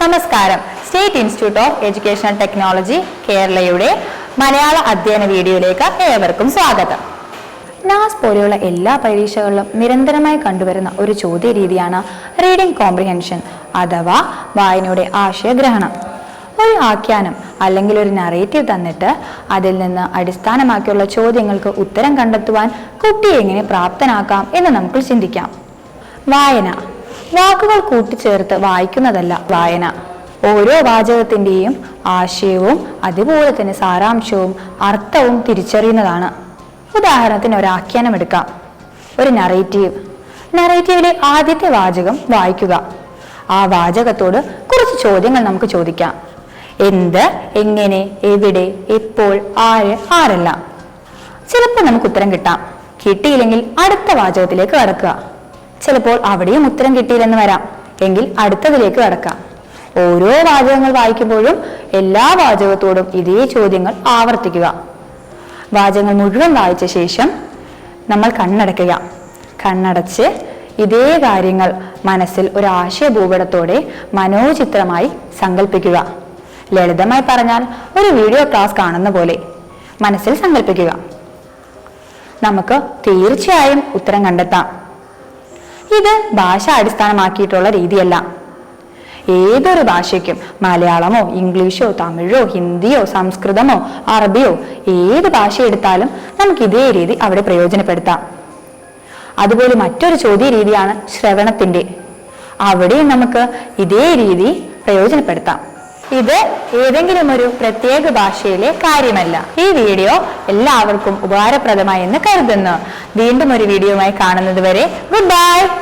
നമസ്കാരം. State institute of educational technology കേരളയുടെ മലയാള അധ്യയന വീഡിയോയിലേക്ക് ഏവർക്കും സ്വാഗതം. നാസ് പോലെയുള്ള എല്ലാ പരീക്ഷകളിലും നിരന്തരമായി കണ്ടുവരുന്ന ഒരു ചോദ്യ രീതിയാണ് റീഡിംഗ് കോംപ്രിഹെൻഷൻ അഥവാ വായനയുടെ ആശയഗ്രഹണം. ഒരു ആഖ്യാനം അല്ലെങ്കിൽ ഒരു നറേറ്റീവ് തന്നിട്ട് അതിൽ നിന്ന് അടിസ്ഥാനമാക്കിയുള്ള ചോദ്യങ്ങൾക്ക് ഉത്തരം കണ്ടെത്തുവാൻ കുട്ടിയെ എങ്ങനെ പ്രാപ്തനാക്കാം എന്ന് നമുക്ക് ചിന്തിക്കാം. വായന വാക്കുകൾ കൂട്ടിച്ചേർത്ത് വായിക്കുന്നതല്ല വായന. ഓരോ വാചകത്തിൻ്റെയും ആശയവും അതുപോലെ തന്നെ സാരാംശവും അർത്ഥവും തിരിച്ചറിയുന്നതാണ്. ഉദാഹരണത്തിന് ഒരു ആഖ്യാനം എടുക്കാം. ഒരു നറേറ്റീവിലെ ആദ്യത്തെ വാചകം വായിക്കുക. ആ വാചകത്തോട് കുറച്ച് ചോദ്യങ്ങൾ നമുക്ക് ചോദിക്കാം. എന്ത്, എങ്ങനെ, എവിടെ, എപ്പോൾ, ആര്, ആരെല്ലാം. ചിലപ്പോൾ നമുക്ക് ഉത്തരം കിട്ടാം. കിട്ടിയില്ലെങ്കിൽ അടുത്ത വാചകത്തിലേക്ക് കടക്കുക. ചിലപ്പോൾ അവിടെയും ഉത്തരം കിട്ടിയില്ലെന്ന് വരാം. എങ്കിൽ അടുത്തതിലേക്ക് കടക്കാം. ഓരോ വാചകങ്ങൾ വായിക്കുമ്പോഴും എല്ലാ വാചകത്തോടും ഇതേ ചോദ്യങ്ങൾ ആവർത്തിക്കുക. വാചകങ്ങൾ മുഴുവൻ വായിച്ച ശേഷം നമ്മൾ കണ്ണടയ്ക്കുക. കണ്ണടച്ച് ഇതേ കാര്യങ്ങൾ മനസ്സിൽ ഒരു ആശയഭൂപടത്തോടെ മനോചിത്രമായി സങ്കല്പിക്കുക. ലളിതമായി പറഞ്ഞാൽ ഒരു വീഡിയോ ക്ലാസ് കാണുന്ന പോലെ മനസ്സിൽ സങ്കല്പിക്കുക. നമുക്ക് തീർച്ചയായും ഉത്തരം കണ്ടെത്താം. ഇത് ഭാഷ അടിസ്ഥാനമാക്കിയിട്ടുള്ള രീതിയല്ല. ഏതൊരു ഭാഷയ്ക്കും മലയാളമോ ഇംഗ്ലീഷോ തമിഴോ ഹിന്ദിയോ സംസ്കൃതമോ അറബിയോ ഏത് ഭാഷ എടുത്താലും നമുക്ക് ഇതേ രീതി അവിടെ പ്രയോജനപ്പെടുത്താം. അതുപോലെ മറ്റൊരു ചോദ്യ രീതിയാണ് ശ്രവണത്തിന്റെ. അവിടെയും നമുക്ക് ഇതേ രീതി പ്രയോജനപ്പെടുത്താം. ഇത് ഏതെങ്കിലും ഒരു പ്രത്യേക ഭാഷയിലെ കാര്യമല്ല. ഈ വീഡിയോ എല്ലാവർക്കും ഉപകാരപ്രദമായി എന്ന് കരുതുന്നു. വീണ്ടും ഒരു വീഡിയോയുമായി കാണുന്നത് വരെ ഗുഡ് ബൈ.